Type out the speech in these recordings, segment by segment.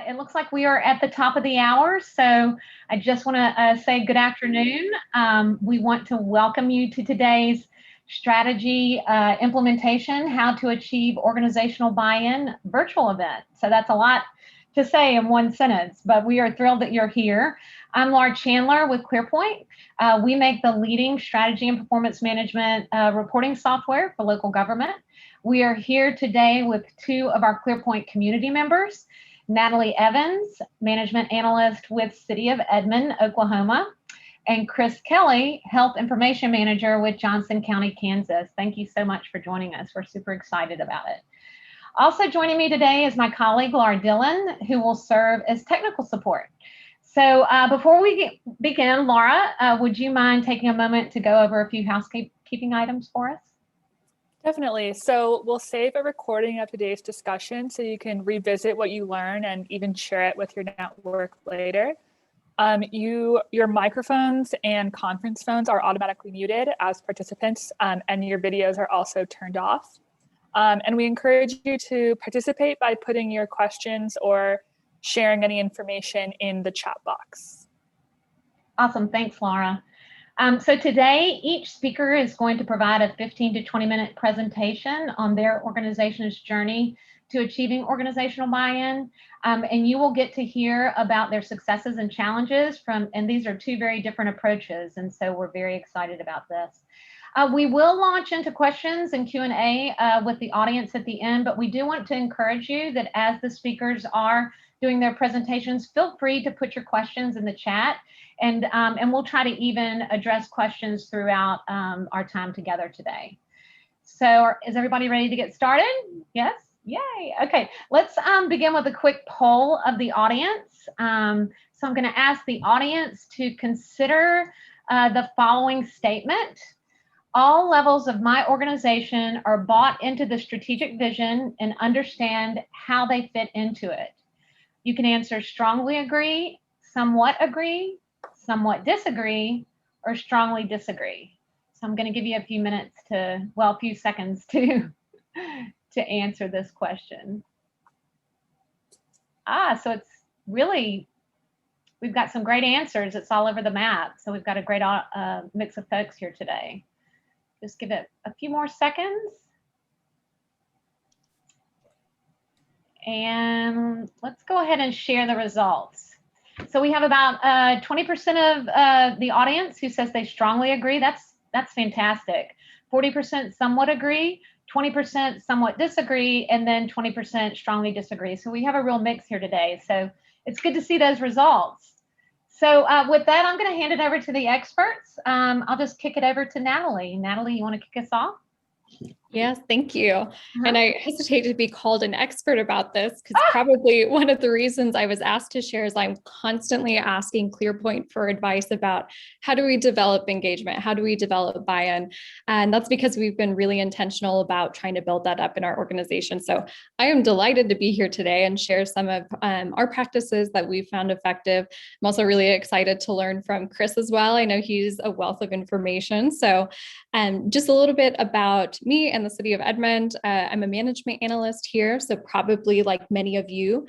It looks like we are at the top of the hour, so I just want to say good afternoon. We want to welcome you to today's strategy implementation, how to achieve organizational buy-in virtual event. So that's a lot to say in one sentence, but we are thrilled that you're here. I'm Laura Chandler with ClearPoint. We make the leading strategy and performance management reporting software for local government. We are here today with two of our ClearPoint community members, Natalie Evans, Management Analyst with City of Edmond, Oklahoma, and Chris Kelly, Health Information Manager with Johnson County, Kansas. Thank you so much for joining us. We're super excited about it. Also joining me today is my colleague, Laura Dillon, who will serve as technical support. So before we begin, Laura, would you mind taking a moment to go over a few housekeeping items for us? Definitely. So we'll save a recording of today's discussion so you can revisit what you learn and even share it with your network later. Your microphones and conference phones are automatically muted as participants, and your videos are also turned off. And we encourage you to participate by putting your questions or sharing any information in the chat box. Awesome. Thanks, Laura. So today, each speaker is going to provide a 15 to 20-minute presentation on their organization's journey to achieving organizational buy-in. And you will get to hear about their successes and challenges and these are two very different approaches. And so we're very excited about this. We will launch into questions and Q&A with the audience at the end, but we do want to encourage you that as the speakers are doing their presentations, feel free to put your questions in the chat, and we'll try to even address questions throughout our time together today. So is everybody ready to get started? Yes? Yay. Okay, let's begin with a quick poll of the audience. So I'm going to ask the audience to consider the following statement. All levels of my organization are bought into the strategic vision and understand how they fit into it. You can answer strongly agree, somewhat disagree, or strongly disagree. So I'm going to give you a few minutes a few seconds to answer this question. So it's really, we've got some great answers. It's all over the map. So we've got a great mix of folks here today. Just give it a few more seconds. And let's go ahead and share the results. So we have about 20% of the audience who says they strongly agree. That's fantastic. 40% somewhat agree, 20% somewhat disagree, and then 20% strongly disagree. So we have a real mix here today. So it's good to see those results. So with that, I'm going to hand it over to the experts. I'll just kick it over to Natalie. Natalie, you want to kick us off? Yes, thank you. And I hesitate to be called an expert about this because probably one of the reasons I was asked to share is I'm constantly asking ClearPoint for advice about how do we develop engagement? How do we develop buy-in? And that's because we've been really intentional about trying to build that up in our organization. So I am delighted to be here today and share some of our practices that we've found effective. I'm also really excited to learn from Chris as well. I know he's a wealth of information. So just a little bit about me and the City of Edmond. I'm a management analyst here, so probably like many of you,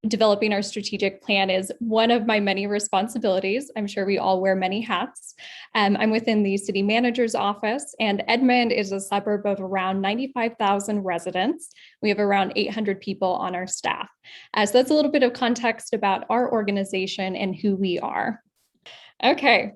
developing our strategic plan is one of my many responsibilities. I'm sure we all wear many hats. I'm within the city manager's office, and Edmond is a suburb of around 95,000 residents. We have around 800 people on our staff. So that's a little bit of context about our organization and who we are. Okay,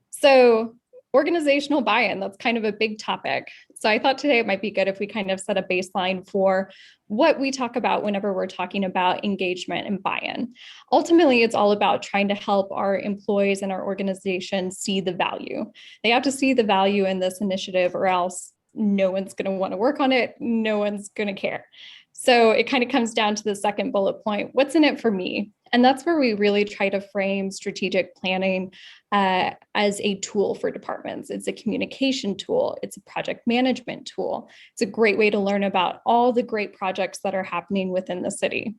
so organizational buy-in, that's kind of a big topic. So I thought today it might be good if we kind of set a baseline for what we talk about whenever we're talking about engagement and buy-in. Ultimately, it's all about trying to help our employees and our organization see the value. They have to see the value in this initiative or else no one's going to want to work on it. No one's going to care. So it kind of comes down to the second bullet point, what's in it for me? And that's where we really try to frame strategic planning as a tool for departments. It's a communication tool. It's a project management tool. It's a great way to learn about all the great projects that are happening within the city.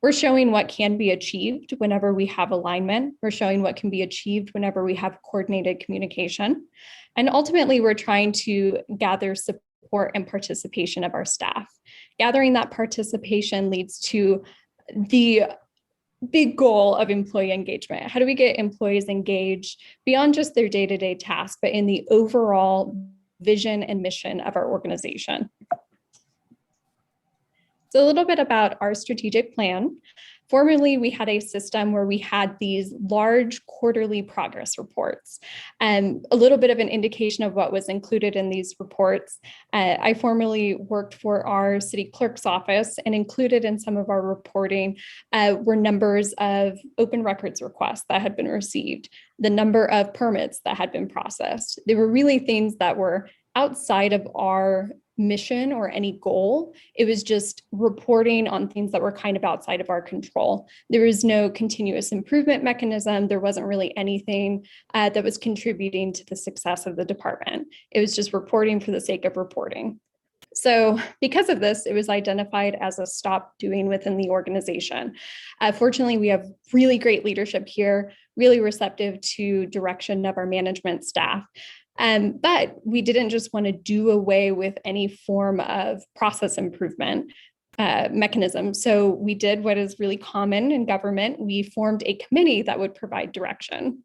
We're showing what can be achieved whenever we have alignment. We're showing what can be achieved whenever we have coordinated communication. And ultimately, we're trying to gather support and participation of our staff. Gathering that participation leads to the big goal of employee engagement. How do we get employees engaged beyond just their day-to-day tasks, but in the overall vision and mission of our organization? So a little bit about our strategic plan. Formerly, we had a system where we had these large quarterly progress reports, and a little bit of an indication of what was included in these reports. I formerly worked for our city clerk's office, and included in some of our reporting were numbers of open records requests that had been received, the number of permits that had been processed. They were really things that were outside of our mission or any goal. It was just reporting on things that were kind of outside of our control. There was no continuous improvement mechanism. There wasn't really anything that was contributing to the success of the department. It was just reporting for the sake of reporting. So because of this, it was identified as a stop doing within the organization. Fortunately, we have really great leadership here, really receptive to direction of our management staff. But we didn't just want to do away with any form of process improvement mechanism. So we did what is really common in government. We formed a committee that would provide direction.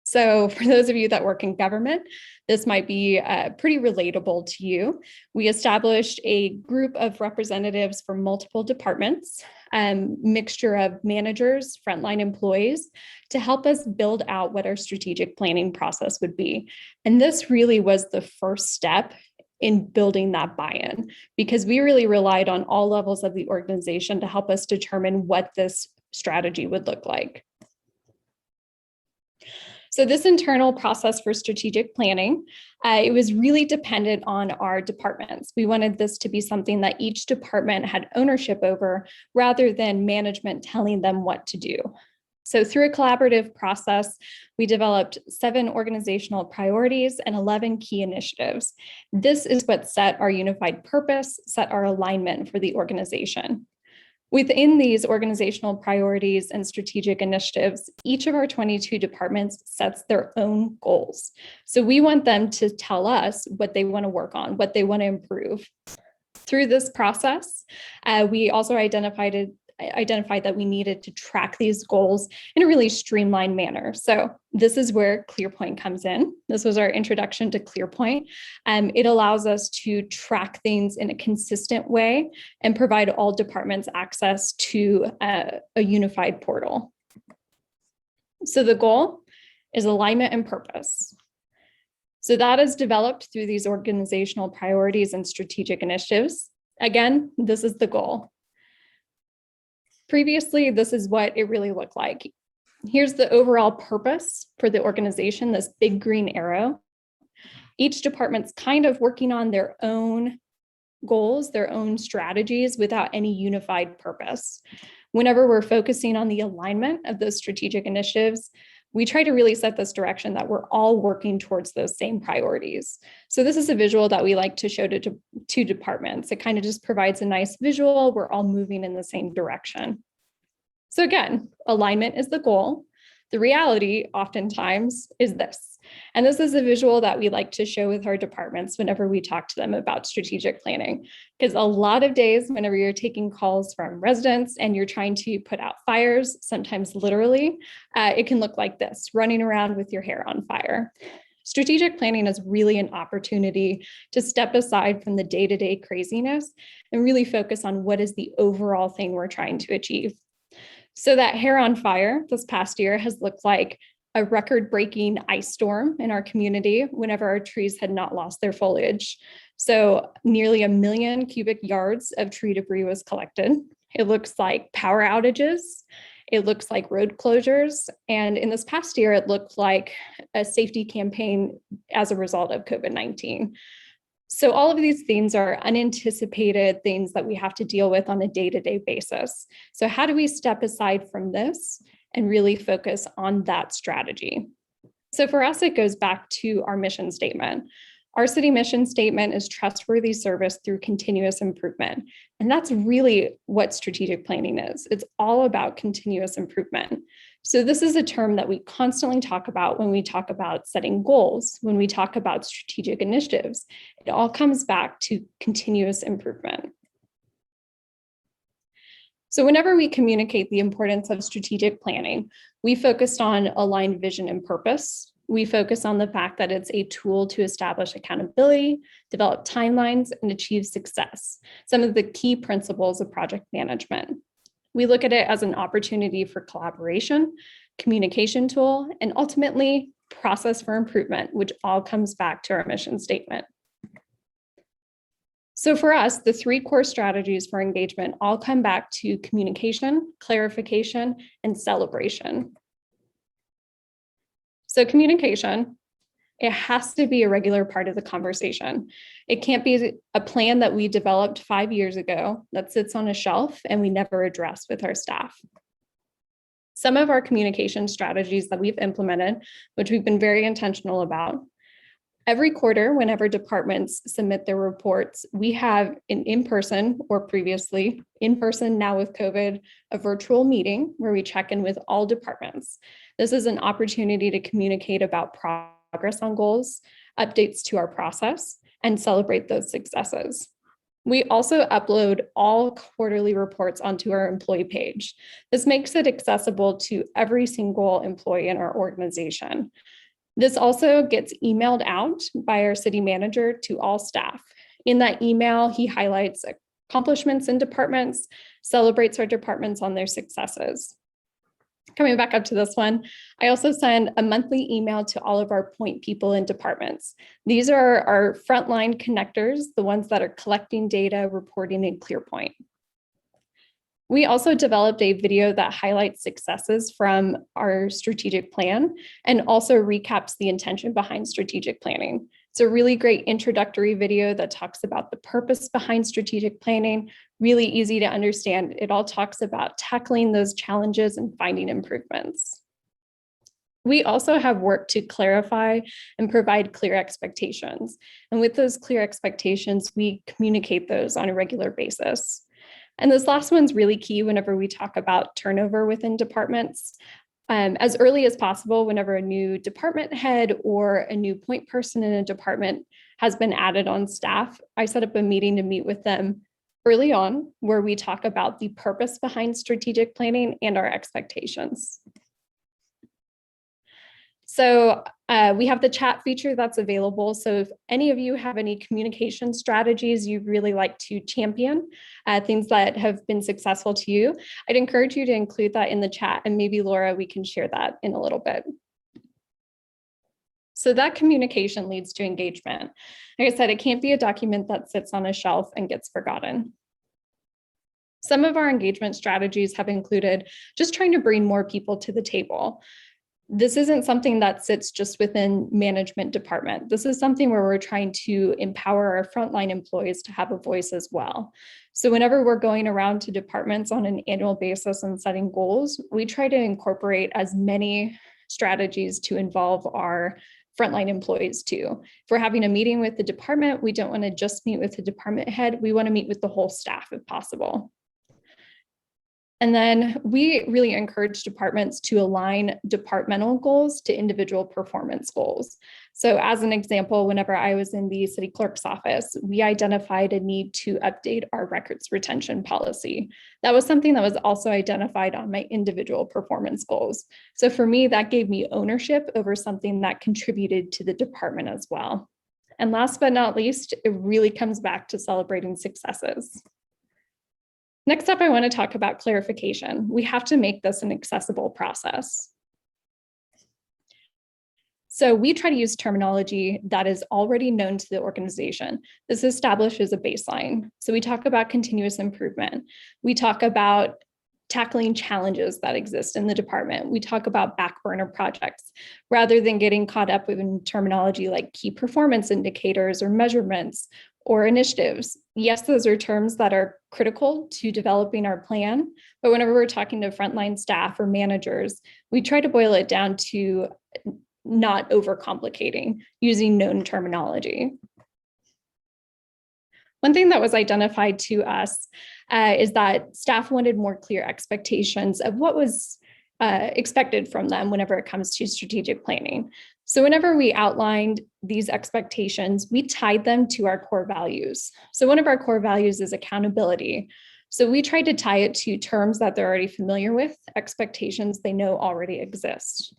So for those of you that work in government, this might be pretty relatable to you. We established a group of representatives from multiple departments, mixture of managers, frontline employees, to help us build out what our strategic planning process would be. And this really was the first step in building that buy-in, because we really relied on all levels of the organization to help us determine what this strategy would look like. So this internal process for strategic planning, it was really dependent on our departments. We wanted this to be something that each department had ownership over rather than management telling them what to do. So through a collaborative process, we developed 7 organizational priorities and 11 key initiatives. This is what set our unified purpose, set our alignment for the organization. Within these organizational priorities and strategic initiatives, each of our 22 departments sets their own goals. So we want them to tell us what they want to work on, what they want to improve. Through this process, we also identified that we needed to track these goals in a really streamlined manner. So this is where ClearPoint comes in. This was our introduction to ClearPoint. It allows us to track things in a consistent way and provide all departments access to a unified portal. So the goal is alignment and purpose. So that is developed through these organizational priorities and strategic initiatives. Again, this is the goal. Previously, this is what it really looked like. Here's the overall purpose for the organization, this big green arrow. Each department's kind of working on their own goals, their own strategies without any unified purpose. Whenever we're focusing on the alignment of those strategic initiatives, we try to really set this direction that we're all working towards those same priorities. So this is a visual that we like to show to two departments. It kind of just provides a nice visual. We're all moving in the same direction. So again, alignment is the goal. The reality oftentimes is this. And this is a visual that we like to show with our departments whenever we talk to them about strategic planning. Because a lot of days, whenever you're taking calls from residents and you're trying to put out fires, sometimes literally, it can look like this, running around with your hair on fire. Strategic planning is really an opportunity to step aside from the day-to-day craziness and really focus on what is the overall thing we're trying to achieve. So that hair on fire this past year has looked like a record-breaking ice storm in our community whenever our trees had not lost their foliage. So nearly 1 million cubic yards of tree debris was collected. It looks like power outages. It looks like road closures. And in this past year, it looked like a safety campaign as a result of COVID-19. So all of these things are unanticipated things that we have to deal with on a day-to-day basis. So how do we step aside from this and really focus on that strategy? So for us, it goes back to our mission statement. Our city mission statement is trustworthy service through continuous improvement. And that's really what strategic planning is. It's all about continuous improvement. So this is a term that we constantly talk about when we talk about setting goals, when we talk about strategic initiatives. It all comes back to continuous improvement. So whenever we communicate the importance of strategic planning, we focused on aligned vision and purpose. We focus on the fact that it's a tool to establish accountability, develop timelines, and achieve success, some of the key principles of project management. We look at it as an opportunity for collaboration, communication tool, and ultimately process for improvement, which all comes back to our mission statement. So for us, the 3 core strategies for engagement all come back to communication, clarification, and celebration. So communication, it has to be a regular part of the conversation. It can't be a plan that we developed 5 years ago that sits on a shelf and we never address with our staff. Some of our communication strategies that we've implemented, which we've been very intentional about, every quarter, whenever departments submit their reports, we have an in-person or previously in-person, now with COVID, a virtual meeting where we check in with all departments. This is an opportunity to communicate about progress on goals, updates to our process, and celebrate those successes. We also upload all quarterly reports onto our employee page. This makes it accessible to every single employee in our organization. This also gets emailed out by our city manager to all staff. In that email, he highlights accomplishments in departments, celebrates our departments on their successes. Coming back up to this one, I also send a monthly email to all of our point people in departments. These are our frontline connectors, the ones that are collecting data, reporting in ClearPoint. We also developed a video that highlights successes from our strategic plan and also recaps the intention behind strategic planning. It's a really great introductory video that talks about the purpose behind strategic planning, really easy to understand. It all talks about tackling those challenges and finding improvements. We also have worked to clarify and provide clear expectations. And with those clear expectations, we communicate those on a regular basis. And this last one's really key whenever we talk about turnover within departments. As early as possible, whenever a new department head or a new point person in a department has been added on staff, I set up a meeting to meet with them early on where we talk about the purpose behind strategic planning and our expectations. So we have the chat feature that's available. So if any of you have any communication strategies you'd really like to champion, things that have been successful to you, I'd encourage you to include that in the chat, and maybe Laura, we can share that in a little bit. So that communication leads to engagement. Like I said, it can't be a document that sits on a shelf and gets forgotten. Some of our engagement strategies have included just trying to bring more people to the table. This isn't something that sits just within management department. This is something where we're trying to empower our frontline employees to have a voice as well. So whenever we're going around to departments on an annual basis and setting goals, we try to incorporate as many strategies to involve our frontline employees too. If we're having a meeting with the department, we don't want to just meet with the department head. We want to meet with the whole staff if possible. And then we really encourage departments to align departmental goals to individual performance goals. So as an example, whenever I was in the city clerk's office, we identified a need to update our records retention policy. That was something that was also identified on my individual performance goals. So for me, that gave me ownership over something that contributed to the department as well. And last but not least, it really comes back to celebrating successes. Next up, I want to talk about clarification. We have to make this an accessible process. So we try to use terminology that is already known to the organization. This establishes a baseline. So we talk about continuous improvement. We talk about tackling challenges that exist in the department. We talk about back burner projects rather than getting caught up in terminology like key performance indicators or measurements or initiatives. Yes, those are terms that are critical to developing our plan, but whenever we're talking to frontline staff or managers, we try to boil it down to not overcomplicating, using known terminology. One thing that was identified to us is that staff wanted more clear expectations of what was expected from them whenever it comes to strategic planning. So whenever we outlined these expectations, we tied them to our core values. So one of our core values is accountability. So we tried to tie it to terms that they're already familiar with, expectations they know already exist.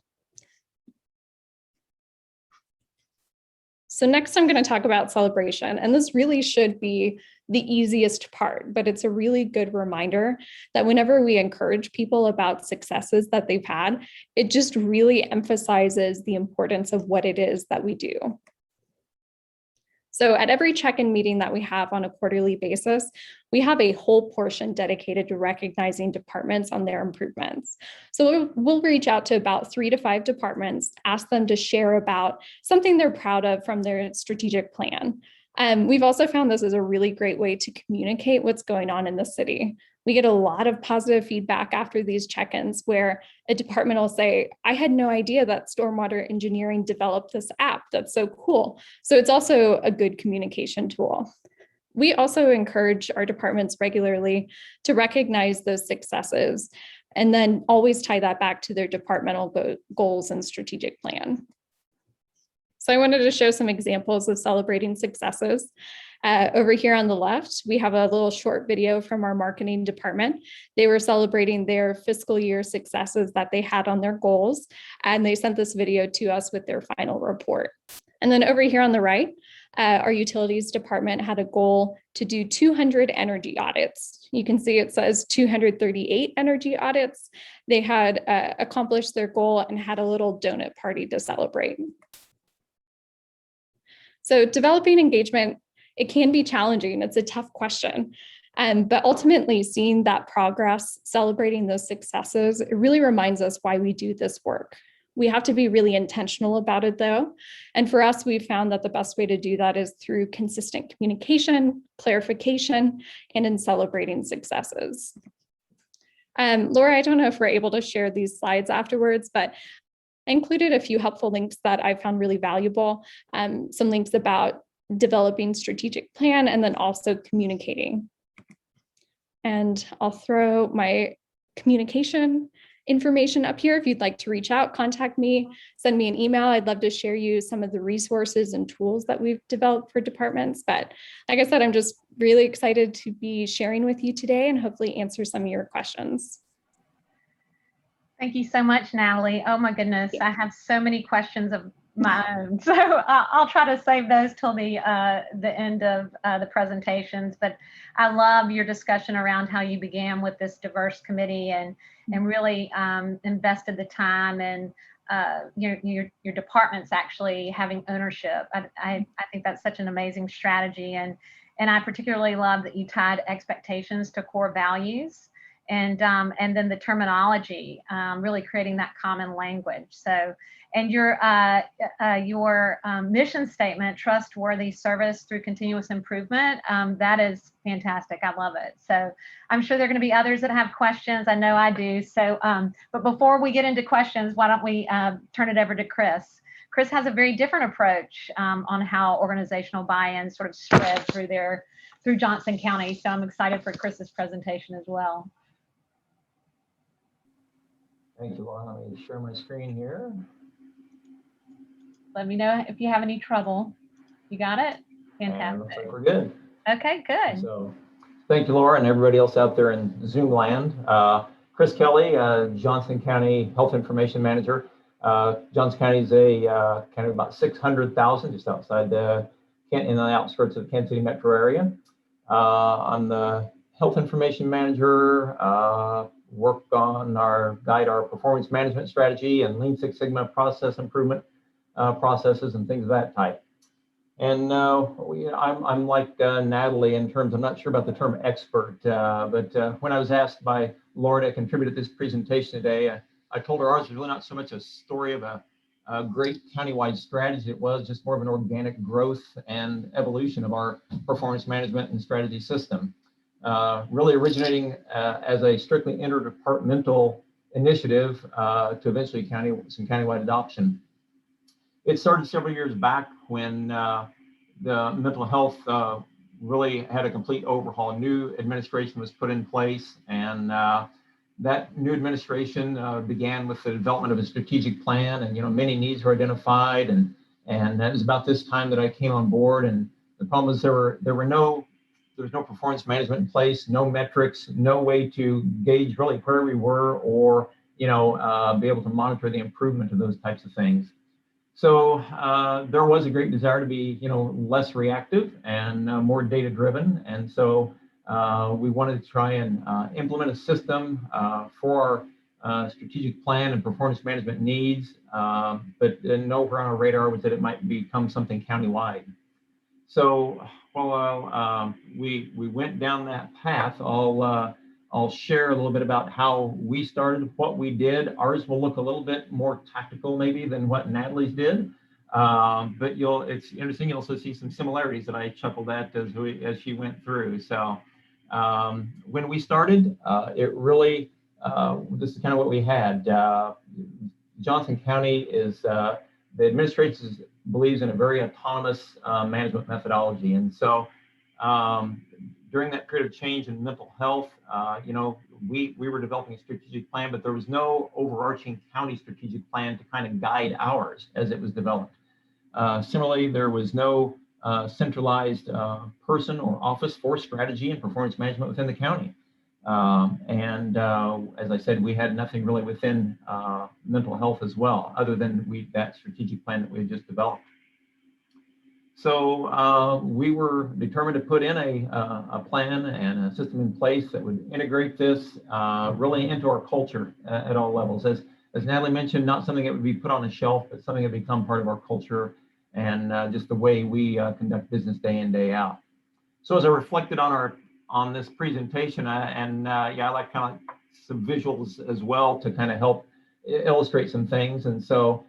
So next I'm going to talk about celebration, and this really should be the easiest part, but it's a really good reminder that whenever we encourage people about successes that they've had, it just really emphasizes the importance of what it is that we do. So at every check-in meeting that we have on a quarterly basis, we have a whole portion dedicated to recognizing departments on their improvements. So we'll reach out to about 3 to 5 departments, ask them to share about something they're proud of from their strategic plan. We've also found this is a really great way to communicate what's going on in the city. We get a lot of positive feedback after these check-ins where a department will say, I had no idea that stormwater engineering developed this app. That's so cool. So it's also a good communication tool. We also encourage our departments regularly to recognize those successes and then always tie that back to their departmental goals and strategic plan. So I wanted to show some examples of celebrating successes. Over here on the left, we have a little short video from our marketing department. They were celebrating their fiscal year successes that they had on their goals, and they sent this video to us with their final report. And then over here on the right, our utilities department had a goal to do 200 energy audits. You can see it says 238 energy audits. They had accomplished their goal and had a little donut party to celebrate. So developing engagement, it can be challenging. It's a tough question. But ultimately seeing that progress, celebrating those successes, it really reminds us why we do this work. We have to be really intentional about it though. And for us, we've found that the best way to do that is through consistent communication, clarification, and in celebrating successes. Laura, I don't know if we're able to share these slides afterwards, but I included a few helpful links that I found really valuable. Some links about developing strategic plan and then also communicating. And I'll throw my communication information up here. If you'd like to reach out, contact me, send me an email. I'd love to share you some of the resources and tools that we've developed for departments. But like I said, I'm just really excited to be sharing with you today and hopefully answer some of your questions. Thank you so much, Natalie. Oh my goodness, I have so many questions of my own. So I'll try to save those till the end of the presentations. But I love your discussion around how you began with this diverse committee and really invested the time and your departments actually having ownership. I think that's such an amazing strategy. And I particularly love that you tied expectations to core values. And then the terminology, really creating that common language. So, and your mission statement, trustworthy service through continuous improvement, that is fantastic. I love it. So I'm sure there are going to be others that have questions. I know I do. So, but before we get into questions, why don't we turn it over to Chris? Chris has a very different approach on how organizational buy-in sort of spread through Johnson County. So I'm excited for Chris's presentation as well. Thank you, Laura. Let me share my screen here. Let me know if you have any trouble. You got it? Fantastic. Looks like we're good. Okay, good. So thank you, Laura, and everybody else out there in Zoom land. Chris Kelly, Johnson County Health Information Manager. Johnson County is a county of about 600,000, just outside in the outskirts of the Kansas City metro area. I'm the Health Information Manager, work on guide our performance management strategy and Lean Six Sigma process improvement processes and things of that type. And I'm like Natalie in terms, I'm not sure about the term expert, but when I was asked by Laura to contribute to this presentation today, I told her ours was really not so much a story of a great countywide strategy. It was just more of an organic growth and evolution of our performance management and strategy system. Really originating as a strictly interdepartmental initiative to eventually some countywide adoption. It started several years back when the mental health really had a complete overhaul. A new administration was put in place, and that new administration began with the development of a strategic plan, and many needs were identified, and that was about this time that I came on board. And the problem is there there's no performance management in place, no metrics, no way to gauge really where we were, or be able to monitor the improvement of those types of things. So there was a great desire to be less reactive and more data driven, and so we wanted to try and implement a system for our strategic plan and performance management needs, but nowhere on our radar was that it might become something countywide. So while we went down that path, I'll share a little bit about how we started, what we did. Ours will look a little bit more tactical maybe than what Natalie's did, but it's interesting. You'll also see some similarities that I chuckled at as she went through. So when we started, it really this is kind of what we had. Johnson County is the administration believes in a very autonomous management methodology, and so during that period of change in mental health, we were developing a strategic plan, but there was no overarching county strategic plan to kind of guide ours as it was developed. Similarly, there was no centralized person or office for strategy and performance management within the county. As I said, we had nothing really within mental health as well, other than that strategic plan that we had just developed. So we were determined to put in a plan and a system in place that would integrate this really into our culture at all levels. As Natalie mentioned, not something that would be put on a shelf, but something that would become part of our culture and just the way we conduct business day in, day out. So as I reflected on this presentation, I like kind of some visuals as well to kind of help illustrate some things. And so,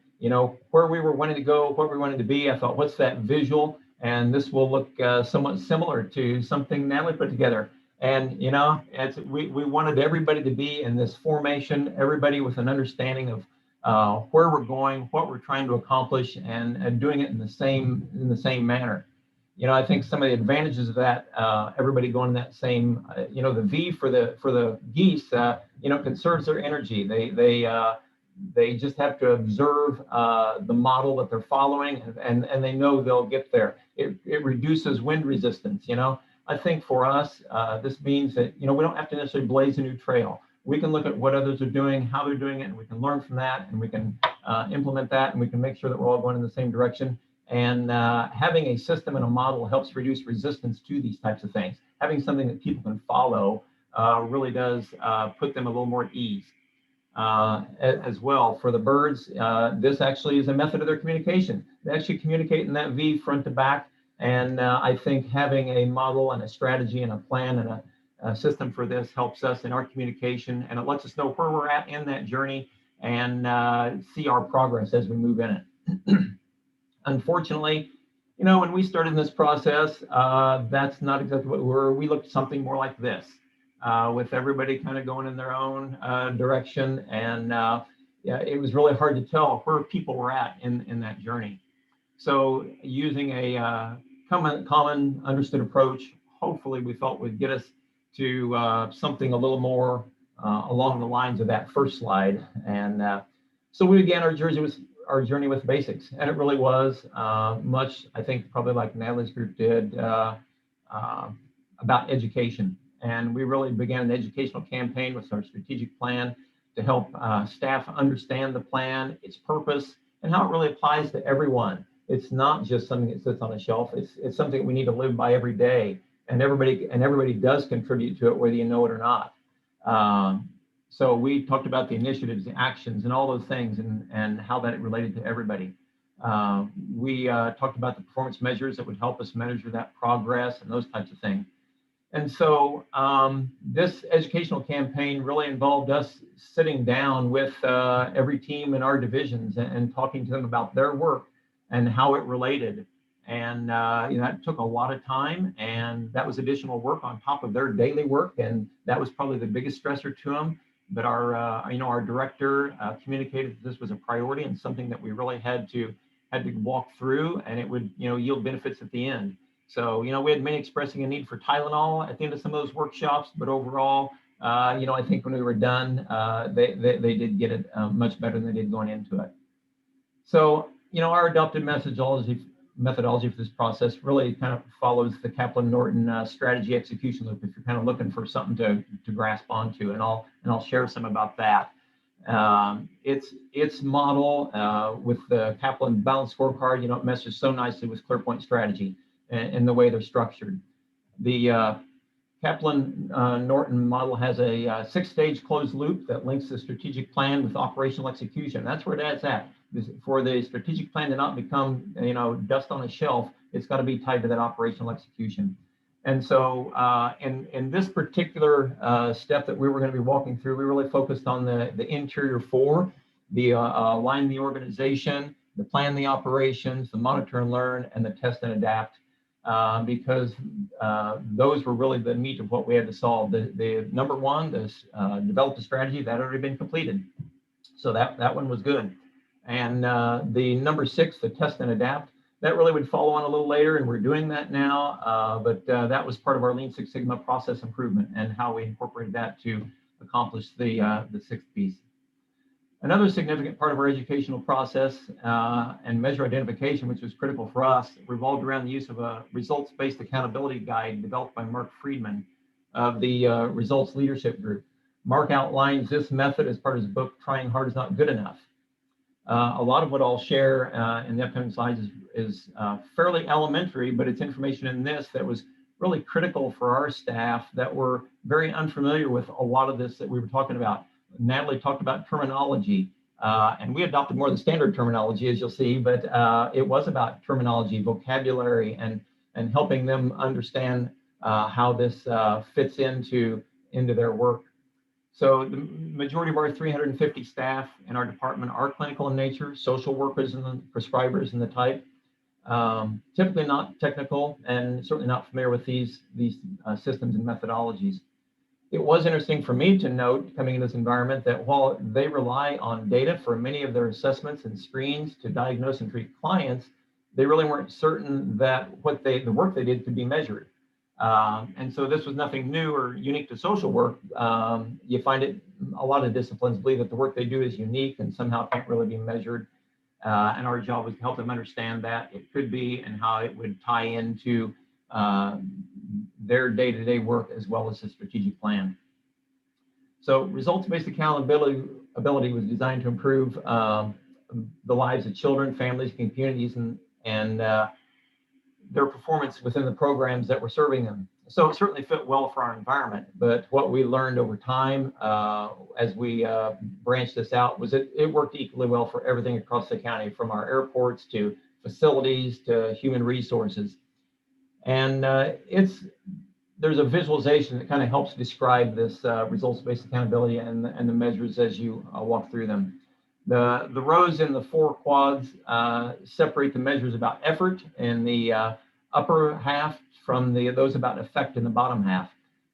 where we were wanting to go, what we wanted to be, I thought, what's that visual? And this will look somewhat similar to something Natalie put together. And, we wanted everybody to be in this formation, everybody with an understanding of where we're going, what we're trying to accomplish, and doing it in the same manner. I think some of the advantages of that, everybody going in that same, the V for the geese, conserves their energy. They just have to observe the model that they're following, and they know they'll get there. It reduces wind resistance. I think for us, this means that we don't have to necessarily blaze a new trail. We can look at what others are doing, how they're doing it, and we can learn from that, and we can implement that, and we can make sure that we're all going in the same direction. And having a system and a model helps reduce resistance to these types of things. Having something that people can follow really does put them a little more at ease. As well, for the birds, this actually is a method of their communication. They actually communicate in that V front to back. And I think having a model and a strategy and a plan and a system for this helps us in our communication, and it lets us know where we're at in that journey and see our progress as we move in it. Unfortunately, when we started this process, that's not exactly what we were. We looked something more like this, with everybody kind of going in their own direction. And it was really hard to tell where people were at in that journey. So using a common understood approach, hopefully we felt would get us to something a little more along the lines of that first slide. And so we began our journey with basics, and it really was much, I think, probably like Natalie's group did, about education. And we really began an educational campaign with our strategic plan to help staff understand the plan, its purpose, and how it really applies to everyone. It's not just something that sits on a shelf. It's something that we need to live by every day, and everybody does contribute to it, whether you know it or not. So we talked about the initiatives, the actions, and all those things, and how that related to everybody. We talked about the performance measures that would help us measure that progress and those types of things. And so this educational campaign really involved us sitting down with every team in our divisions and talking to them about their work and how it related. And that took a lot of time, and that was additional work on top of their daily work, and that was probably the biggest stressor to them. But our director communicated that this was a priority and something that we really had to walk through, and it would yield benefits at the end. So we had many expressing a need for Tylenol at the end of some of those workshops, but overall, I think when we were done, they did get it much better than they did going into it. So our adopted methodology methodology for this process really kind of follows the Kaplan-Norton strategy execution loop if you're kind of looking for something to grasp onto, and I'll share some about that. Its model with the Kaplan balanced scorecard, it meshes so nicely with ClearPoint strategy and the way they're structured. The Kaplan-Norton model has a 6-stage closed loop that links the strategic plan with operational execution. That's where that's at. For the strategic plan to not become, dust on a shelf, it's got to be tied to that operational execution. And so in this particular step that we were going to be walking through, we really focused on the interior 4, the align the organization, the plan the operations, the monitor and learn, and the test and adapt. Because those were really the meat of what we had to solve. The number 1, this develop a strategy, that had already been completed. So that one was good. And the number 6, the test and adapt, that really would follow on a little later, and we're doing that now. But that was part of our Lean Six Sigma process improvement and how we incorporated that to accomplish the 6th piece. Another significant part of our educational process and measure identification, which was critical for us, revolved around the use of a results-based accountability guide developed by Mark Friedman of the Results Leadership Group. Mark outlines this method as part of his book, Trying Hard is Not Good Enough. A lot of what I'll share in the upcoming slides is fairly elementary, but it's information in this that was really critical for our staff that were very unfamiliar with a lot of this that we were talking about. Natalie talked about terminology, and we adopted more of the standard terminology, as you'll see, but it was about terminology, vocabulary, and helping them understand how this fits into their work. So the majority of our 350 staff in our department are clinical in nature, social workers and the prescribers and the type. Typically not technical and certainly not familiar with these systems and methodologies. It was interesting for me to note coming in this environment that while they rely on data for many of their assessments and screens to diagnose and treat clients, they really weren't certain that the work they did could be measured. And so this was nothing new or unique to social work. You find it, a lot of disciplines believe that the work they do is unique and somehow can't really be measured. And our job was to help them understand that it could be and how it would tie into their day-to-day work as well as the strategic plan. So results-based accountability was designed to improve the lives of children, families, communities, and their performance within the programs that were serving them. So it certainly fit well for our environment, but what we learned over time as we branched this out was it worked equally well for everything across the county, from our airports to facilities to human resources. And there's a visualization that kind of helps describe this results-based accountability and the measures as you walk through them. The rows in the 4 quads separate the measures about effort in the upper half from those about effect in the bottom half.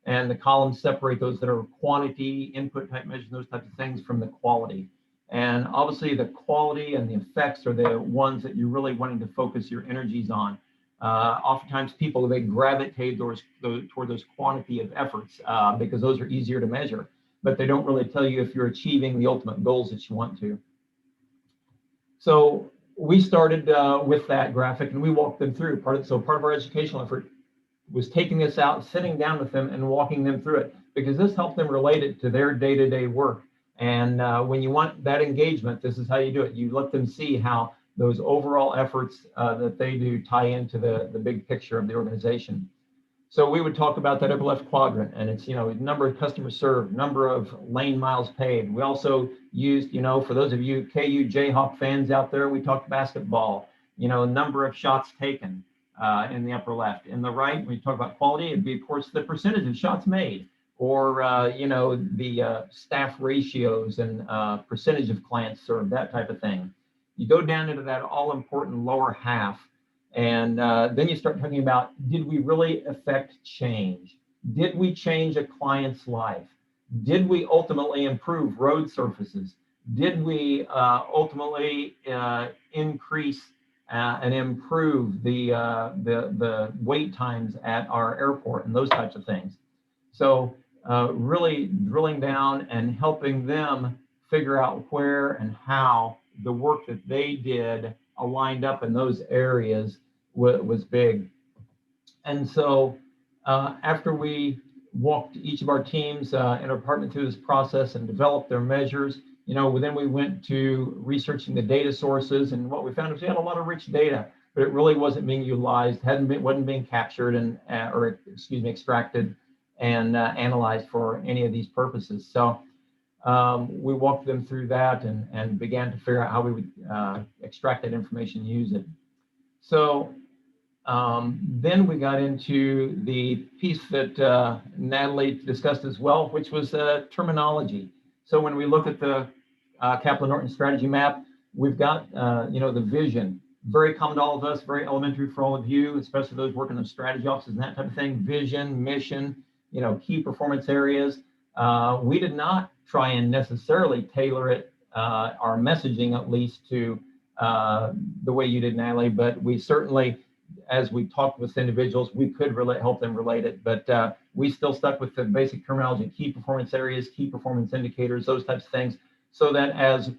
And the columns separate those that are quantity, input type measures, those types of things from the quality. And obviously the quality and the effects are the ones that you're really wanting to focus your energies on. Oftentimes people, they gravitate toward those quantity of efforts because those are easier to measure, but they don't really tell you if you're achieving the ultimate goals that you want to. So we started with that graphic and we walked them through. Part of our educational effort was taking this out, sitting down with them and walking them through it, because this helped them relate it to their day-to-day work. And when you want that engagement, this is how you do it. You let them see how those overall efforts that they do tie into the big picture of the organization. So we would talk about that upper left quadrant, and it's, number of customers served, number of lane miles paved. We also used, for those of you KU Jayhawk fans out there, we talked basketball, number of shots taken in the upper left. In the right, we talk about quality, it'd be, of course, the percentage of shots made, or, the staff ratios and percentage of clients served, that type of thing. You go down into that all-important lower half, and then you start talking about, did we really affect change? Did we change a client's life? Did we ultimately improve road surfaces? Did we ultimately increase and improve the wait times at our airport and those types of things? So really drilling down and helping them figure out where and how the work that they did aligned up in those areas was big. And so after we walked each of our teams in our department through this process and developed their measures, then we went to researching the data sources, and what we found was we had a lot of rich data, but it really wasn't being utilized, wasn't being captured and extracted and analyzed for any of these purposes. So we walked them through that and began to figure out how we would extract that information and use it. So then we got into the piece that Natalie discussed as well, which was terminology. So when we look at the Kaplan Norton strategy map, we've got the vision, very common to all of us, very elementary for all of you, especially those working in strategy offices and that type of thing. Vision, mission, key performance areas. We did not try and necessarily tailor it, our messaging at least, to the way you did, Natalie, but we certainly, as we talked with individuals, we could help them relate it. But we still stuck with the basic terminology, key performance areas, key performance indicators, those types of things, so that as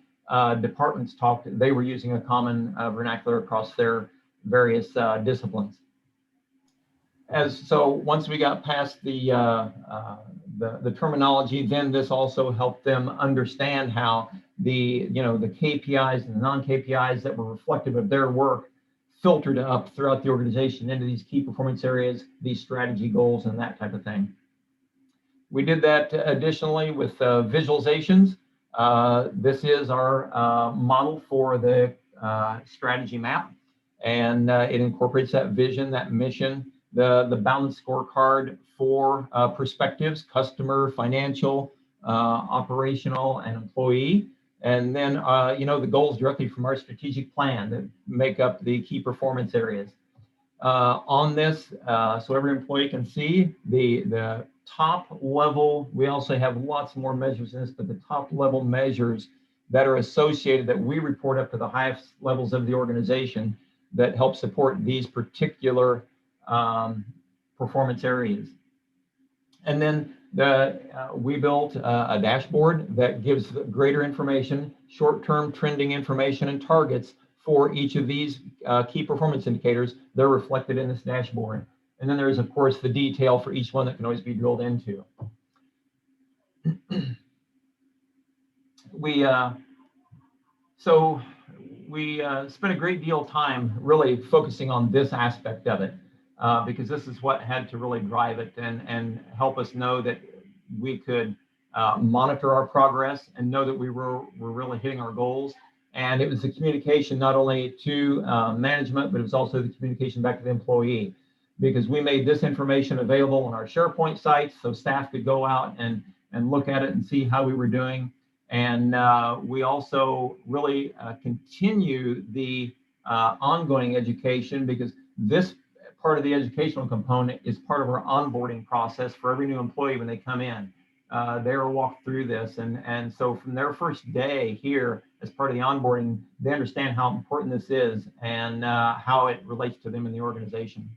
departments talked, they were using a common vernacular across their various disciplines. So once we got past the terminology, then this also helped them understand how the KPIs and the non-KPIs that were reflective of their work filtered up throughout the organization into these key performance areas, these strategy goals, and that type of thing. We did that additionally with visualizations. This is our model for the strategy map, and it incorporates that vision, that mission, the balanced scorecard for perspectives: customer, financial, operational, and employee. And then, the goals directly from our strategic plan that make up the key performance areas. On this, so every employee can see the top level. We also have lots more measures in this, but the top level measures that are associated, that we report up to the highest levels of the organization, that help support these particular performance areas. And then we built a dashboard that gives greater information, short-term trending information and targets for each of these key performance indicators. They're reflected in this dashboard. And then there's, of course, the detail for each one that can always be drilled into. We spent a great deal of time really focusing on this aspect of it, because this is what had to really drive it and help us know that we could monitor our progress and know that we were really hitting our goals. And it was the communication not only to management, but it was also the communication back to the employee, because we made this information available on our SharePoint sites so staff could go out and look at it and see how we were doing. And we also really continue the ongoing education, because this part of the educational component is part of our onboarding process for every new employee when they come in. They are walked through this, and so from their first day here, as part of the onboarding, they understand how important this is and how it relates to them in the organization.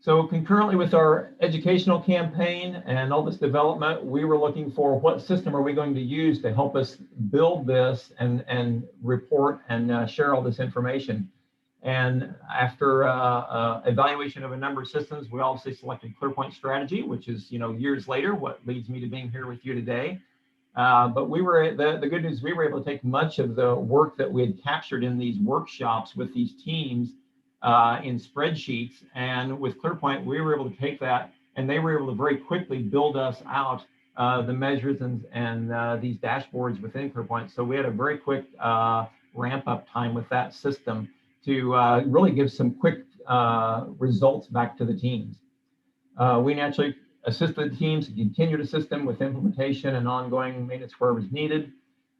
So concurrently with our educational campaign and all this development, we were looking for what system are we going to use to help us build this and report and share all this information. And after evaluation of a number of systems, we obviously selected ClearPoint Strategy, which is, years later, what leads me to being here with you today. But we were, the good news, we were able to take much of the work that we had captured in these workshops with these teams in spreadsheets. And with ClearPoint, we were able to take that, and they were able to very quickly build us out the measures and these dashboards within ClearPoint. So we had a very quick ramp up time with that system to really give some quick results back to the teams. We naturally assisted the teams to continue to assist them with implementation and ongoing maintenance wherever is needed.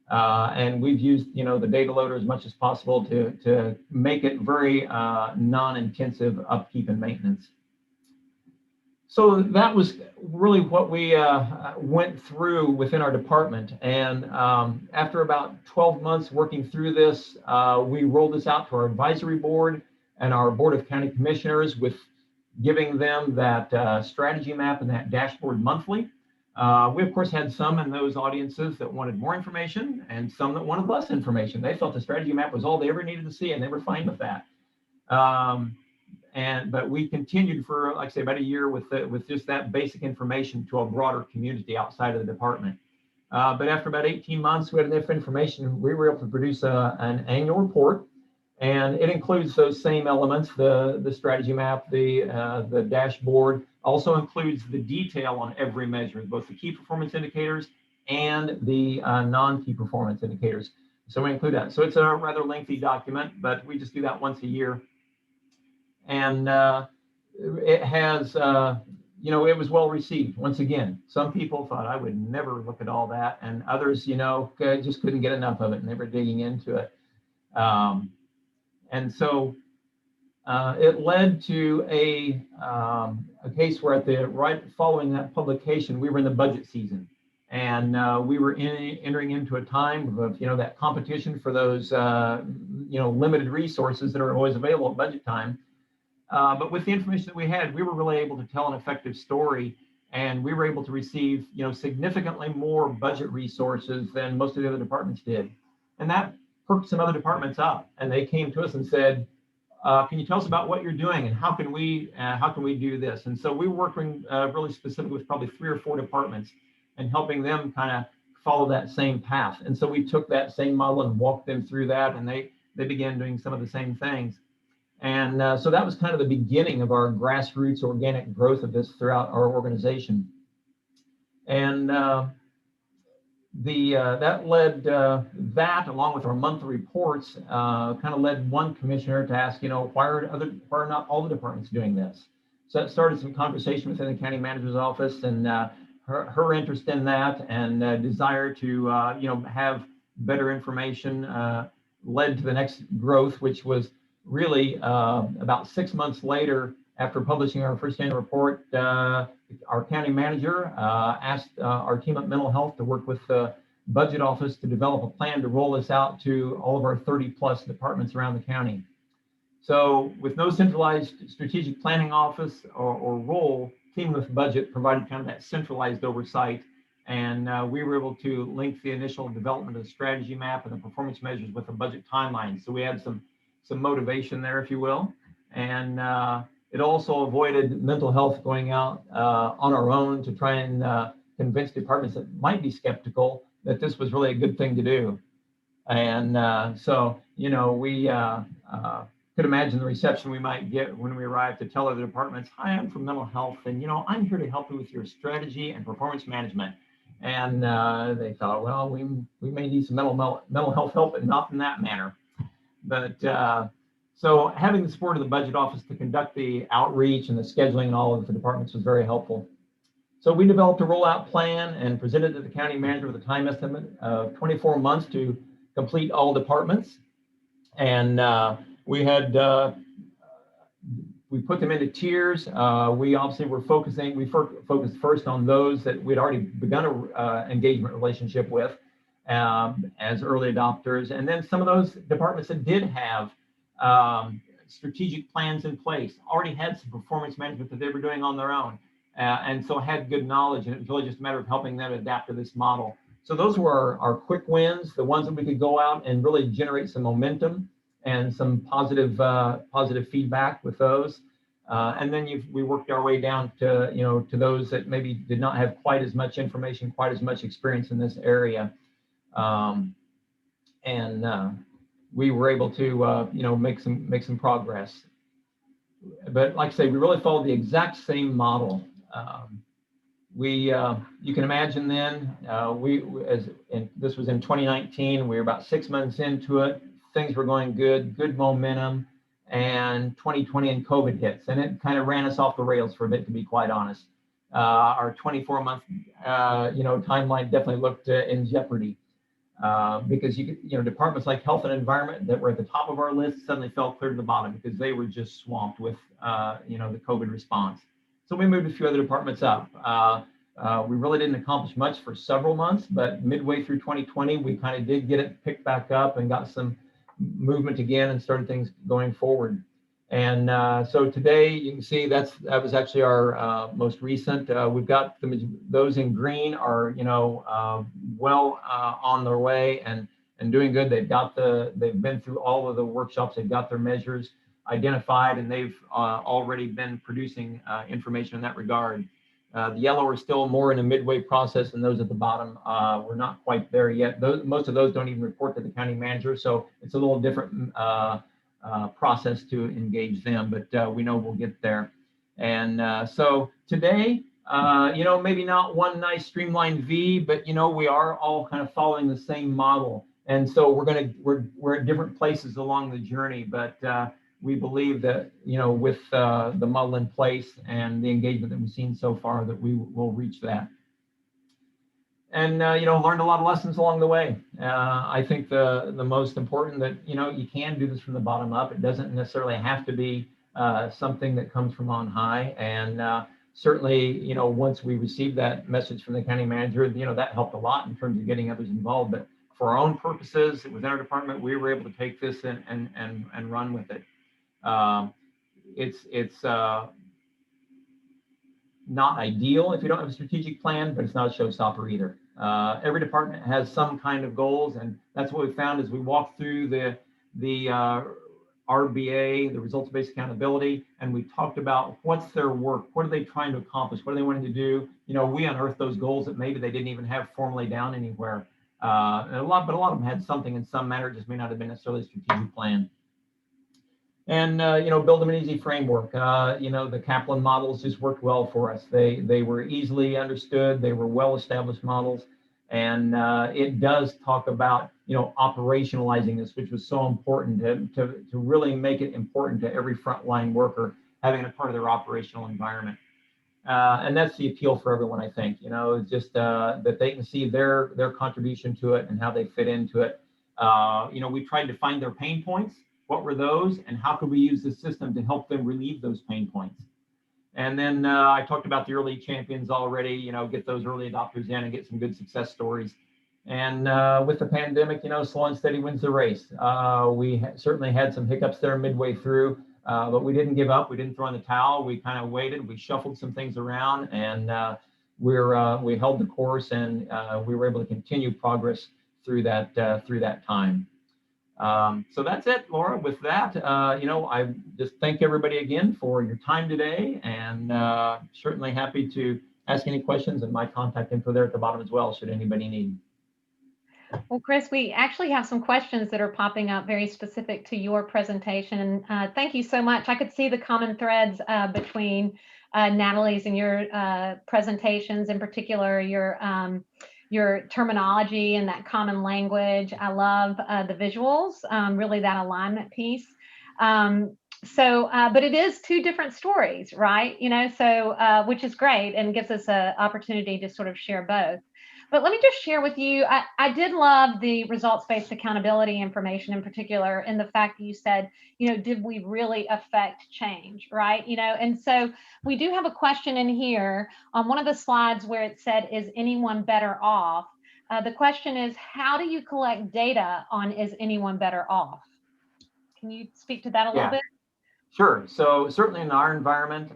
And we've used, the data loader as much as possible to make it very non-intensive upkeep and maintenance. So that was really what we went through within our department. And after about 12 months working through this, we rolled this out to our advisory board and our board of county commissioners, with giving them that strategy map and that dashboard monthly. We, of course, had some in those audiences that wanted more information and some that wanted less information. They felt the strategy map was all they ever needed to see, and they were fine with that. But we continued for, like I say, about a year with just that basic information to a broader community outside of the department. But after about 18 months, we had enough information. We were able to produce an annual report, and it includes those same elements: the strategy map, the dashboard. Also includes the detail on every measure, both the key performance indicators and the non-key performance indicators. So we include that. So it's a rather lengthy document, but we just do that once a year. And it has, it was well received. Once again, some people thought I would never look at all that, and others, just couldn't get enough of it, and they were digging into it. And so it led to a case where right following that publication, we were in the budget season, and we were entering into a time of that competition for those limited resources that are always available at budget time. But with the information that we had, we were really able to tell an effective story, and we were able to receive significantly more budget resources than most of the other departments did, and that perked some other departments up, and they came to us and said, can you tell us about what you're doing, and how can we do this? And so we were working really specifically with probably 3 or 4 departments and helping them kind of follow that same path. And so we took that same model and walked them through that, and they began doing some of the same things. And so that was kind of the beginning of our grassroots organic growth of this throughout our organization. And that led that, along with our monthly reports, kind of led one commissioner to ask, why are not all the departments doing this? So that started some conversation within the county manager's office, and her interest in that and desire to have better information led to the next growth, which was really about 6 months later, after publishing our first annual report. Our county manager asked our team at mental health to work with the budget office to develop a plan to roll this out to all of our 30+ departments around the county. So with no centralized strategic planning office or role, team with budget provided kind of that centralized oversight. And we were able to link the initial development of the strategy map and the performance measures with a budget timeline. So we had some motivation there, if you will. And it also avoided mental health going out on our own to try and convince departments that might be skeptical that this was really a good thing to do. And so, we could imagine the reception we might get when we arrive to tell other departments, hi, I'm from mental health, and, I'm here to help you with your strategy and performance management. And they thought, well, we may need some mental health help, but not in that manner. But so having the support of the budget office to conduct the outreach and the scheduling in all of the departments was very helpful. So we developed a rollout plan and presented to the county manager with a time estimate of 24 months to complete all departments. And we put them into tiers. We obviously were focused first on those that we'd already begun an engagement relationship with as early adopters. And then some of those departments that did have strategic plans in place, already had some performance management that they were doing on their own. And so had good knowledge, and it was really just a matter of helping them adapt to this model. So those were our quick wins, the ones that we could go out and really generate some momentum and some positive feedback with those. And then we worked our way down to, to those that maybe did not have quite as much information, quite as much experience in this area. We were able to, make some progress. But like I say, we really followed the exact same model. You can imagine then, this was in 2019, we were about 6 months into it. Things were going good momentum, and 2020 and COVID hits, and it kind of ran us off the rails for a bit, to be quite honest. Our 24-month, timeline definitely looked in jeopardy because departments like health and environment that were at the top of our list suddenly fell clear to the bottom because they were just swamped with, the COVID response. So we moved a few other departments up. We really didn't accomplish much for several months, but midway through 2020, we kind of did get it picked back up and got some movement again and started things going forward. And so today you can see that was actually our most recent. We've got those in green are well on their way and doing good. They've been through all of the workshops. They've got their measures. identified, and they've already been producing information in that regard. The yellow are still more in a midway process, and those at the bottom, we're not quite there yet. Most of those don't even report to the county manager, so it's a little different process to engage them, but we know we'll get there. And so today, maybe not one nice streamlined V, but we are all kind of following the same model. And so we're at different places along the journey, but we believe that, with the model in place and the engagement that we've seen so far, that we will reach that. And, learned a lot of lessons along the way. I think the most important that, you can do this from the bottom up. It doesn't necessarily have to be something that comes from on high. And certainly, once we received that message from the county manager, that helped a lot in terms of getting others involved. But for our own purposes, within our department, we were able to take this and run with it. It's not ideal if you don't have a strategic plan, but it's not a showstopper either. Every department has some kind of goals, and that's what we found as we walked through the RBA, the results-based accountability, and we talked about what's their work, what are they trying to accomplish, what are they wanting to do. We unearthed those goals that maybe they didn't even have formally down anywhere. But a lot of them had something in some manner, it just may not have been necessarily a strategic plan. And build them an easy framework. The Kaplan models just worked well for us. They were easily understood. They were well-established models, and it does talk about operationalizing this, which was so important to really make it important to every frontline worker having a part of their operational environment. And that's the appeal for everyone, I think. Just that they can see their contribution to it and how they fit into it. We tried to find their pain points. What were those, and how could we use the system to help them relieve those pain points? And then I talked about the early champions already, get those early adopters in and get some good success stories. And with the pandemic, slow and steady wins the race. We certainly had some hiccups there midway through, but we didn't give up. We didn't throw in the towel. We kind of waited. We shuffled some things around, and we held the course, and we were able to continue progress through that time. So that's it, Laura. With that, I just thank everybody again for your time today, and certainly happy to ask any questions, and my contact info there at the bottom as well, should anybody need. Well, Chris, we actually have some questions that are popping up very specific to your presentation. Thank you so much. I could see the common threads between Natalie's and your presentations, in particular your terminology and that common language. I love the visuals, really that alignment piece. But it is two different stories, right? Which is great and gives us an opportunity to sort of share both. But let me just share with you, I did love the results-based accountability information in particular, and the fact that you said, did we really affect change, right? And so we do have a question in here on one of the slides where it said, is anyone better off? The question is, how do you collect data on is anyone better off? Can you speak to that a little bit? Sure. So certainly in our environment,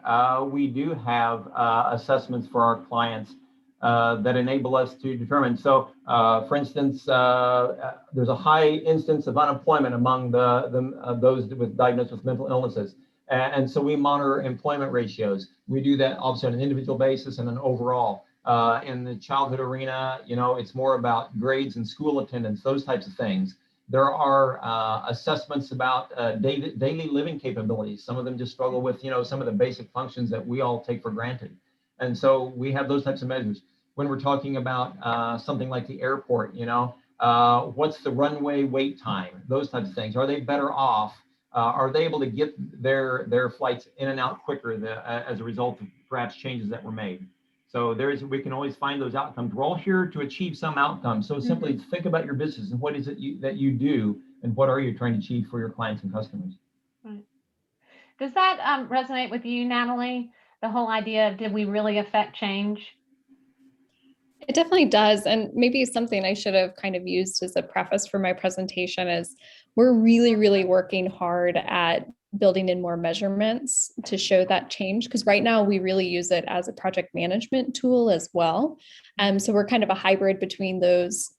we do have assessments for our clients that enable us to determine. So, for instance, there's a high instance of unemployment among those diagnosed with mental illnesses. And so we monitor employment ratios. We do that obviously on an individual basis and an overall. In the childhood arena, it's more about grades and school attendance, those types of things. There are assessments about daily living capabilities. Some of them just struggle with, some of the basic functions that we all take for granted. And so we have those types of measures. When we're talking about something like the airport, what's the runway wait time? Those types of things. Are they better off? Are they able to get their flights in and out quicker as a result of perhaps changes that were made? So we can always find those outcomes. We're all here to achieve some outcome. So simply think about your business and what is it that you do, and what are you trying to achieve for your clients and customers? Right. Does that resonate with you, Natalie? The whole idea of, did we really affect change? It definitely does. And maybe something I should have kind of used as a preface for my presentation is we're really, really working hard at building in more measurements to show that change. Because right now we really use it as a project management tool as well. So we're kind of a hybrid between those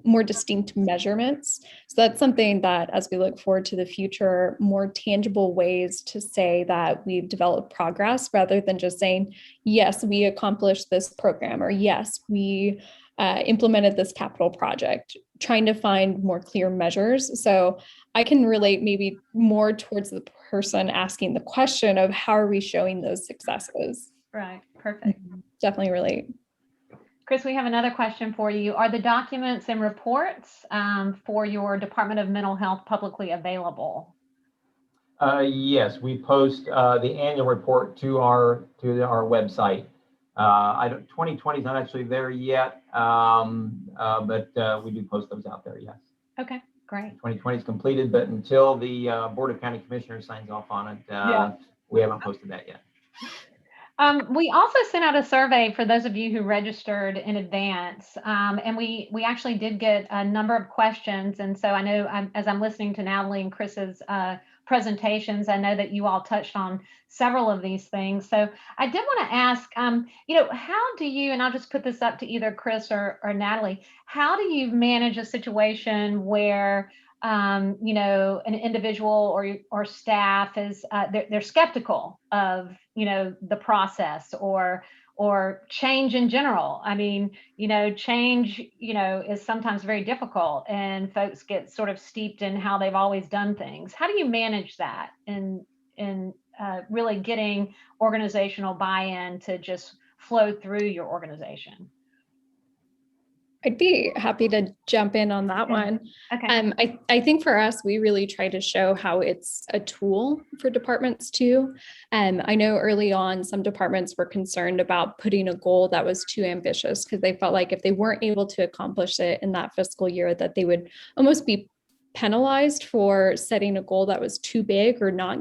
more distinct measurements. So that's something that, as we look forward to the future, more tangible ways to say that we've developed progress rather than just saying, yes, we accomplished this program, or yes, we implemented this capital project, trying to find more clear measures. So I can relate maybe more towards the person asking the question of how are we showing those successes? Right, perfect. Definitely relate. Chris, we have another question for you. Are the documents and reports for your Department of Mental Health publicly available? Yes, we post the annual report to our website. 2020 is not actually there yet, but we do post those out there. Yes. Okay, great. 2020 is completed, but until the Board of County Commissioners signs off on it, we haven't posted that yet. We also sent out a survey for those of you who registered in advance, and we actually did get a number of questions. And so I know as I'm listening to Natalie and Chris's presentations, I know that you all touched on several of these things. So I did want to ask, how do you, and I'll just put this up to either Chris or Natalie, how do you manage a situation where an individual or staff is they're skeptical of the process or change in general? I mean, change is sometimes very difficult, and folks get sort of steeped in how they've always done things. How do you manage that in really getting organizational buy-in to just flow through your organization? I'd be happy to jump in on that one. Okay. I think for us, we really try to show how it's a tool for departments too. I know early on, some departments were concerned about putting a goal that was too ambitious because they felt like if they weren't able to accomplish it in that fiscal year, that they would almost be penalized for setting a goal that was too big or not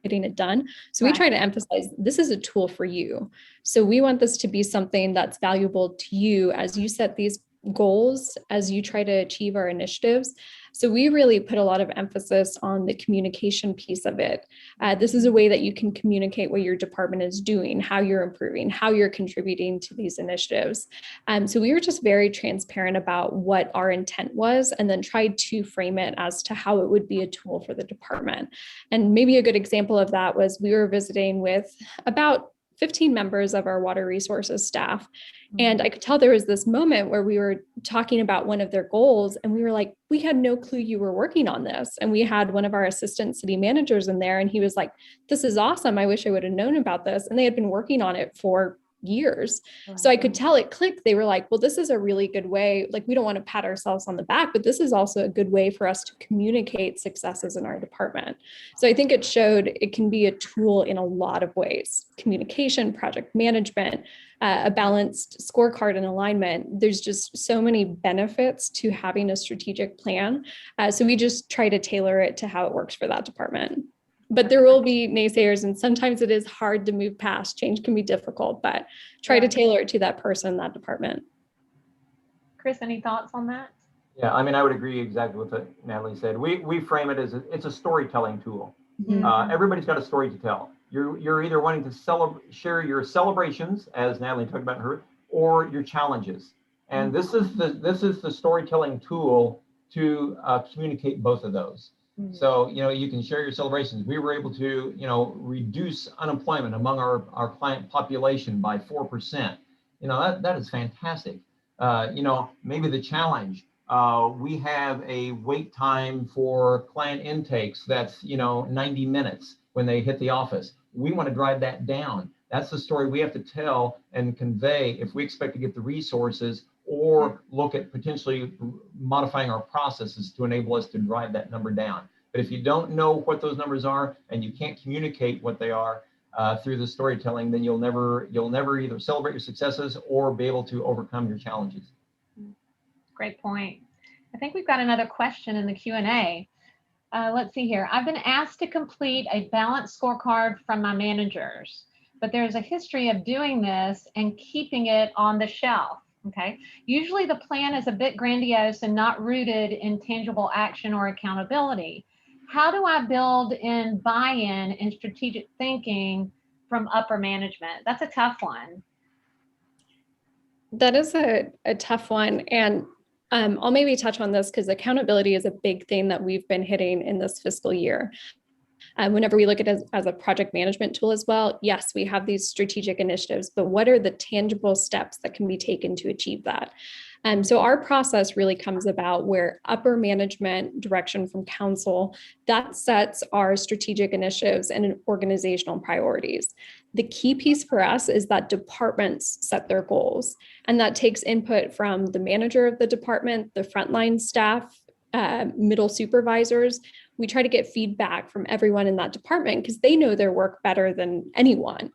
getting it done. So we try to emphasize this is a tool for you. So we want this to be something that's valuable to you as you set these goals, as you try to achieve our initiatives. So we really put a lot of emphasis on the communication piece of it. This is a way that you can communicate what your department is doing, how you're improving, how you're contributing to these initiatives. So we were just very transparent about what our intent was, and then tried to frame it as to how it would be a tool for the department. And maybe a good example of that was we were visiting with about 15 members of our water resources staff. And I could tell there was this moment where we were talking about one of their goals, and we were like, we had no clue you were working on this. And we had one of our assistant city managers in there, and he was like, this is awesome. I wish I would have known about this. And they had been working on it for years. So I could tell it clicked. They were like, well, this is a really good way. Like, we don't want to pat ourselves on the back, but this is also a good way for us to communicate successes in our department. So I think it showed it can be a tool in a lot of ways: communication, project management, a balanced scorecard and alignment. There's just so many benefits to having a strategic plan. So we just try to tailor it to how it works for that department. But there will be naysayers, and sometimes it is hard to move past. Change can be difficult, but try to tailor it to that person, that department. Chris, any thoughts on that? Yeah, I mean, I would agree exactly with what Natalie said. We frame it as it's a storytelling tool. Everybody's got a story to tell. You're either wanting to share your celebrations, as Natalie talked about in her, or your challenges. And this is the storytelling tool to communicate both of those. So, you can share your celebrations. We were able to, reduce unemployment among our client population by 4%. That is fantastic. Maybe the challenge, we have a wait time for client intakes that's, 90 minutes when they hit the office. We want to drive that down. That's the story we have to tell and convey if we expect to get the resources or look at potentially modifying our processes to enable us to drive that number down. But if you don't know what those numbers are and you can't communicate what they are through the storytelling, then you'll never either celebrate your successes or be able to overcome your challenges. Great point. I think we've got another question in the Q&A. Let's see here. I've been asked to complete a balanced scorecard from my managers, but there's a history of doing this and keeping it on the shelf. Okay. Usually the plan is a bit grandiose and not rooted in tangible action or accountability. how do I build in buy-in and strategic thinking from upper management? That's a tough one. That is a tough one. And I'll maybe touch on this because accountability is a big thing that we've been hitting in this fiscal year. Whenever we look at it as a project management tool as well, yes, we have these strategic initiatives, but what are the tangible steps that can be taken to achieve that? So our process really comes about where upper management direction from council, that sets our strategic initiatives and organizational priorities. The key piece for us is that departments set their goals, and that takes input from the manager of the department, the frontline staff, middle supervisors. We try to get feedback from everyone in that department because they know their work better than anyone.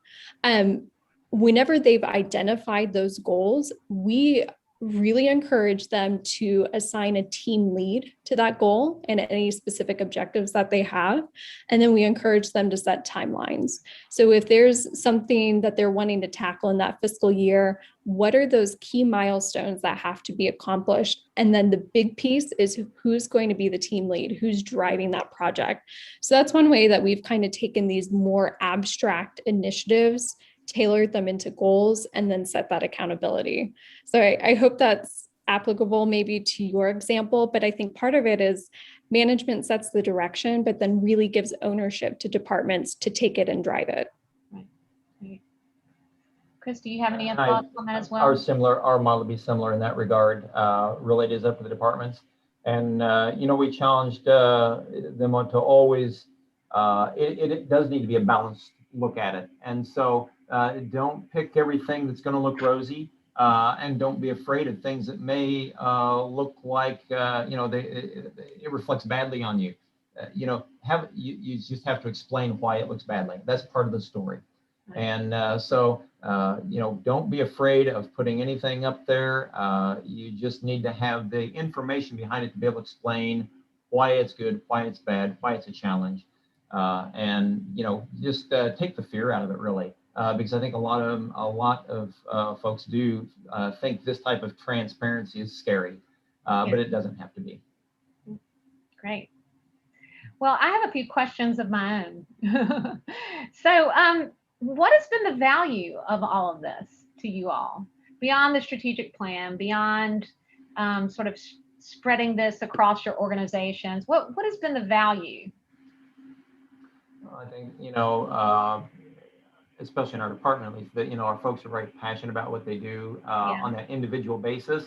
Whenever they've identified those goals, we really encourage them to assign a team lead to that goal and any specific objectives that they have. And then we encourage them to set timelines. So if there's something that they're wanting to tackle in that fiscal year, what are those key milestones that have to be accomplished? And then the big piece is who's going to be the team lead, who's driving that project. So that's one way that we've kind of taken these more abstract initiatives, tailored them into goals, and then set that accountability. So I hope that's applicable maybe to your example, but I think part of it is management sets the direction, but then really gives ownership to departments to take it and drive it. Right. Chris, do you have any thoughts on that as well? Our model would be similar in that regard. Really, it is up to the departments. And, we challenged them on to always, it does need to be a balanced look at it. And so don't pick everything that's going to look rosy, and don't be afraid of things that may look like, it reflects badly on you. You just have to explain why it looks badly. That's part of the story. And don't be afraid of putting anything up there. You just need to have the information behind it to be able to explain why it's good, why it's bad, why it's a challenge. Just take the fear out of it, really, because I think a lot of folks do think this type of transparency is scary, but it doesn't have to be. Great. Well, I have a few questions of my own. So, what has been the value of all of this to you all, beyond the strategic plan, beyond sort of spreading this across your organizations? What has been the value? I think, especially in our department, at least, that, our folks are very passionate about what they do on that individual basis,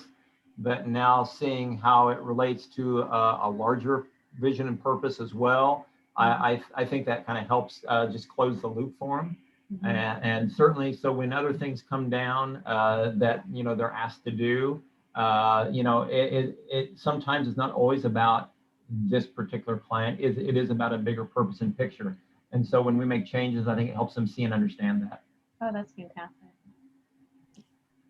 but now seeing how it relates to a larger vision and purpose as well, I think that kind of helps just close the loop for them. Mm-hmm. And certainly, so when other things come down that, they're asked to do, it sometimes is not always about this particular client. It is about a bigger purpose and picture. And so when we make changes, I think it helps them see and understand that. Oh, that's fantastic.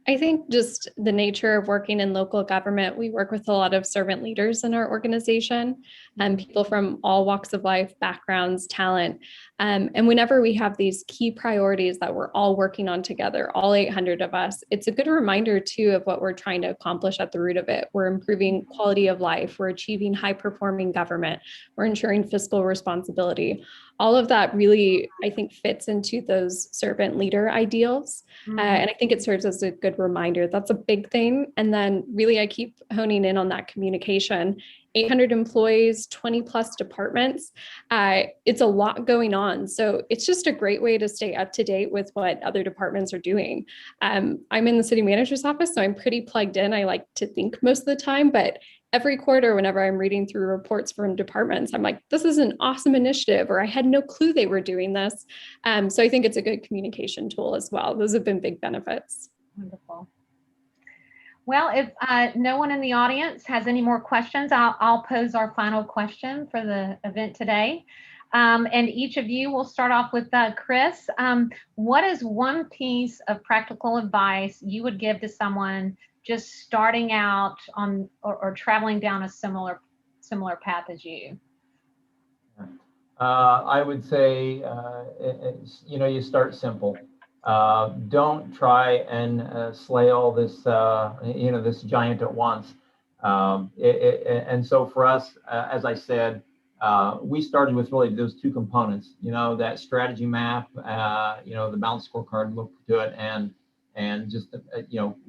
I think just the nature of working in local government, we work with a lot of servant leaders in our organization, and people from all walks of life, backgrounds, talent. And whenever we have these key priorities that we're all working on together, all 800 of us, it's a good reminder too of what we're trying to accomplish at the root of it. We're improving quality of life. We're achieving high performing government. We're ensuring fiscal responsibility. All of that really, I think, fits into those servant leader ideals. Mm-hmm. And I think it serves as a good reminder. That's a big thing. And then really, I keep honing in on that communication. 800 employees, 20 plus departments. It's a lot going on. So it's just a great way to stay up to date with what other departments are doing. I'm in the city manager's office, so I'm pretty plugged in. I like to think most of the time, but every quarter, whenever I'm reading through reports from departments, I'm like, this is an awesome initiative, or I had no clue they were doing this. So I think it's a good communication tool as well. Those have been big benefits. Wonderful. Well, if no one in the audience has any more questions, I'll pose our final question for the event today. And each of you will start off with Chris. What is one piece of practical advice you would give to someone just starting out on or traveling down a similar path as you? I would say, you start simple. Don't try and slay all this, this giant at once. And so for us, as I said, we started with really those two components, that strategy map, the balanced scorecard look to it, and just,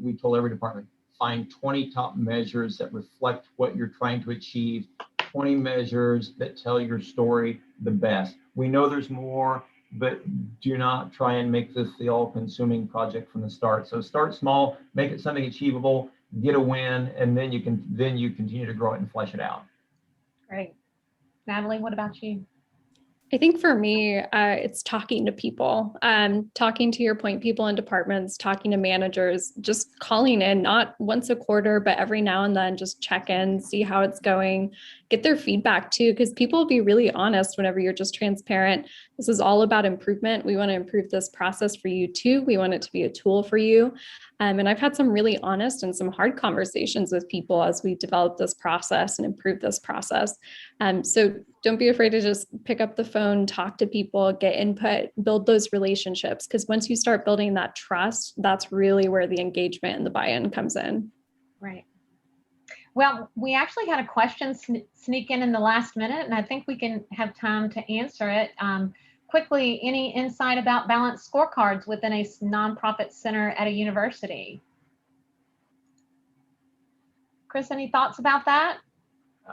we told every department, find 20 top measures that reflect what you're trying to achieve, 20 measures that tell your story the best. We know there's more, but do not try and make this the all-consuming project from the start. So start small, make it something achievable, get a win, and then you continue to grow it and flesh it out. Great. Natalie, what about you? I think for me, it's talking to people, talking to your point people in departments, talking to managers, just calling in, not once a quarter, but every now and then, just check in, see how it's going, get their feedback too, because people will be really honest whenever you're just transparent. This is all about improvement. We want to improve this process for you too. We want it to be a tool for you. And I've had some really honest and some hard conversations with people as we develop this process and improve this process. So don't be afraid to just pick up the phone, talk to people, get input, build those relationships. Because once you start building that trust, that's really where the engagement and the buy-in comes in. Right. Well, we actually had a question sneak in the last minute, and I think we can have time to answer it. Quickly, any insight about balanced scorecards within a nonprofit center at a university? Chris, any thoughts about that?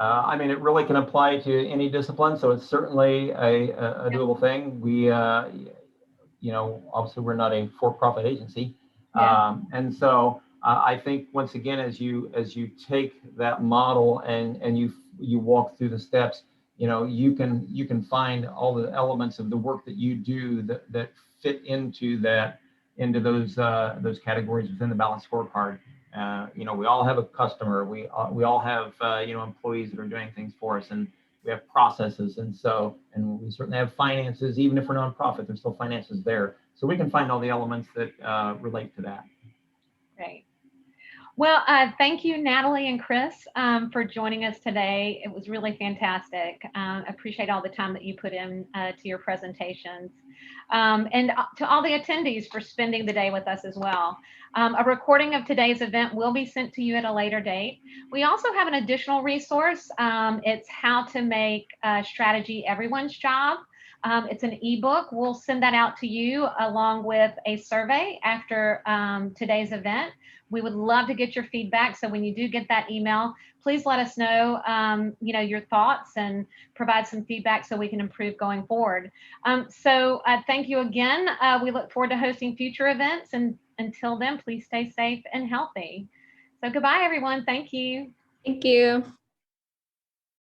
It really can apply to any discipline, so it's certainly a doable thing. We, obviously we're not a for-profit agency, and so I think once again, as you take that model and you walk through the steps, you can find all the elements of the work that you do that fit into those categories within the balanced scorecard. We all have a customer. We all have employees that are doing things for us, and we have processes, and we certainly have finances. Even if we're nonprofit, there's still finances there. So we can find all the elements that relate to that. Great. Well, thank you, Natalie and Chris, for joining us today. It was really fantastic. Appreciate all the time that you put in to your presentations, and to all the attendees for spending the day with us as well. A recording of today's event will be sent to you at a later date. We also have an additional resource. It's how to make strategy everyone's job. It's an ebook. We'll send that out to you along with a survey after today's event. We would love to get your feedback. So when you do get that email, please let us know, your thoughts and provide some feedback so we can improve going forward. So thank you again. We look forward to hosting future events. And until then, please stay safe and healthy. So goodbye, everyone. Thank you. Thank you.